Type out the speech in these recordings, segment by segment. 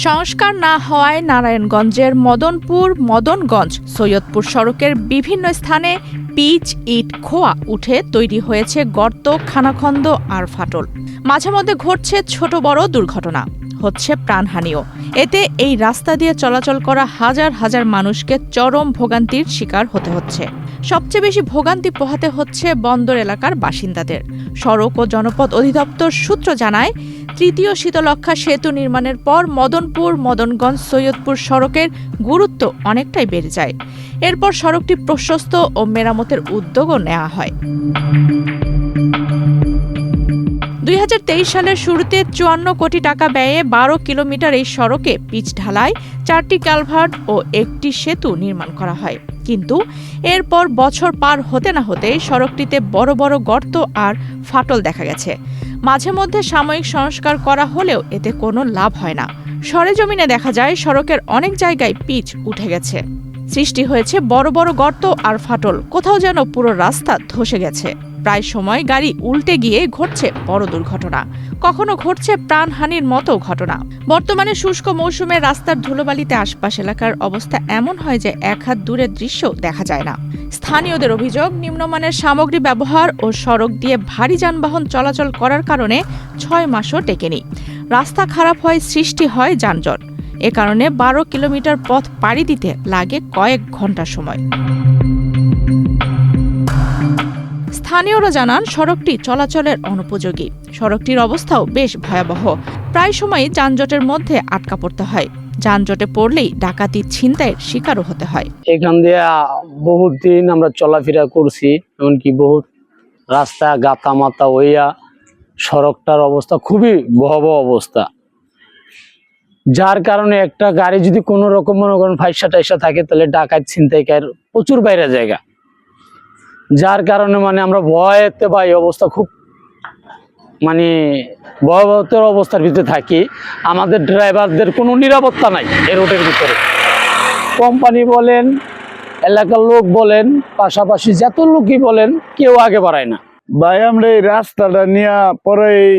সংস্কার না হওয়ায় নারায়ণগঞ্জের মদনগঞ্জ সৈয়দপুর সড়কের বিভিন্ন স্থানে পিচ ইট খোয়া উঠে তৈরি হয়েছে গর্ত, খানাখন্দ আর ফাটল। মাঝে মধ্যে ঘটছে ছোট বড় দুর্ঘটনা, হচ্ছে প্রাণহানিও। এতে এই রাস্তা দিয়ে চলাচল করা হাজার হাজার মানুষকে চরম ভোগান্তির শিকার হতে হচ্ছে। সবচেয়ে বেশি ভোগান্তি পোহাতে হচ্ছে বন্দর এলাকার বাসিন্দাদের। সড়ক ও জনপথ অধিদপ্তর সূত্র জানায়, তৃতীয় শীতলক্ষ্যা সেতু নির্মাণের পর মদনগঞ্জ সৈয়দপুর সড়কের গুরুত্ব অনেকটাই বেড়ে যায়। এরপর সড়কটি প্রশস্ত ও মেরামতের উদ্যোগও নেওয়া হয়। 2023 সালের শুরুতে 54 কোটি টাকা ব্যয়ে 12 কিলোমিটার এই সড়কে পিচ ঢালাই, 4টি কালভার্ট ও একটি সেতু নির্মাণ করা হয়। কিন্তু এরপর বছর পার হতে না হতেই সড়কটিতে বড় বড় গর্ত আর ফাটল দেখা গেছে। মাঝে মধ্যে সাময়িক সংস্কার করা হলেও এতে কোনো লাভ হয় না। সরেজমিনে দেখা যায় সড়কের অনেক জায়গায় পিচ উঠে গেছে। সৃষ্টি হয়েছে বড় বড় গর্ত আর ফাটল, কোথাও যেন পুরো রাস্তা ধসে গেছে। প্রায় সময় গাড়ি উল্টে গিয়ে ঘটছে বড় দুর্ঘটনা, কখনো ঘটছে প্রাণহানির মতো ঘটনা। বর্তমানে শুষ্ক মৌসুমে রাস্তার ধুলোবালিতে আশপাশ এলাকার অবস্থা এমন হয় যে এক হাত দূরের দৃশ্য দেখা যায় না। স্থানীয়দের অভিযোগ, নিম্নমানের সামগ্রী ব্যবহার ও সড়ক দিয়ে ভারী যানবাহন চলাচল করার কারণে 6 মাসও টেকেনি। রাস্তা খারাপ হয়, সৃষ্টি হয় যানজট। এ কারণে 12 কিলোমিটার পথ পাড়ি দিতে লাগে কয়েক ঘন্টা সময়। স্থানীয়রা জানান, সড়কটি চলাচলের অনুপযোগী। সড়কটির অবস্থাও বেশ ভয়াবহ। প্রায় সময়ই যানজটের মধ্যে আটকা পড়তে হয়। যানজটে পড়লেই ডাকাতি, ছিনতাইয়ের শিকারও হতে হয়। এখান দিয়ে বহুত দিন আমরা চলাফেরা করছি, এমনকি বহুত রাস্তা গাতা মাতা হইয়া সড়কটার অবস্থা খুবই ভয়াবহ অবস্থা। যার কারণে একটা গাড়ি যদি কোনো রকম মনে করেন ফাইসা থাকে, তাহলে ডাকাত ছিনতাইকার প্রচুর বাইরে জায়গা। যার কারণে আমরা ভয়েতে বা এই অবস্থা খুব ভয়াবহতার অবস্থার ভিতরে থাকি। আমাদের ড্রাইভারদের কোনো নিরাপত্তা নাই এই রোডের ভিতরে। কোম্পানি বলেন, এলাকার লোক বলেন, পাশাপাশি যত লোকই বলেন, কেউ আগে বাড়ায় না। ভাই আমরা এই রাস্তাটা নিয়ে পরে এই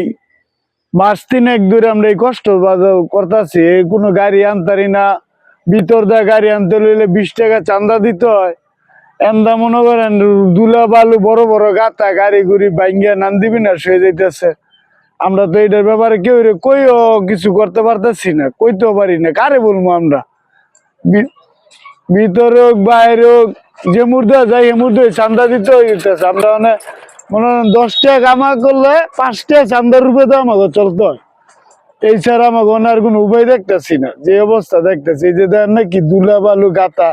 মাস 3 ধরে আমরা এই কষ্ট করতেছি। কোনো গাড়ি আনতারি না, ভিতর দিয়ে গাড়ি আনতে লইলে 20 টাকা চান্দা দিতে হয়। এমদা মনে করেন দুলা বালু বড় বড় গাতা, গাড়ি গুড়ি ভাঙ্গিয়া নাম দিবি না শুয়ে যাইতেছে। আমরা তো এটার ব্যাপারে কেউ কইও কিছু করতে পারতেছি না, কইতেও পারি না, কারে বলবো আমরা। ভিতরে হোক বাইরে হোক, যে মুর্দা যাই এ মুর্দে চান্দা দিতে হইতেছে। আমরা মনে করেন 10 টাকা কামা করলে 5 টাকা চান্দার রূপে তো আমাকে চলতে হয়। এছাড়া আমাকে আর কোনো উপায় দেখতেছি না। যে অবস্থা দেখতেছি, যে দেন নাকি দুলা বালু গাতা,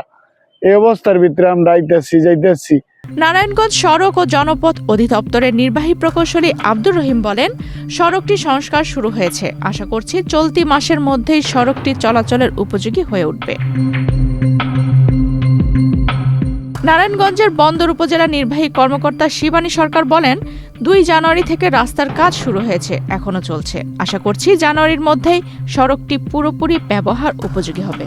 এই অবস্থার ভিতরে আমরা যাইতেছি। নারায়ণগঞ্জ সড়ক ও জনপথ অধিদপ্তরের নির্বাহী প্রকৌশলী আব্দুর রহিম বলেন, সড়কটি সংস্কার শুরু হয়েছে। আশা করছি চলতি মাসের মধ্যেই সড়কটি চলাচলের উপযোগী হয়ে উঠবে। নারায়ণগঞ্জের বন্দর উপজেলা নির্বাহী কর্মকর্তা শিবানী সরকার বলেন, 2 জানুয়ারি থেকে রাস্তার কাজ শুরু হয়েছে, এখনো চলছে। আশা করছি জানুয়ারির মধ্যেই সড়কটি পুরোপুরি ব্যবহার উপযোগী হবে।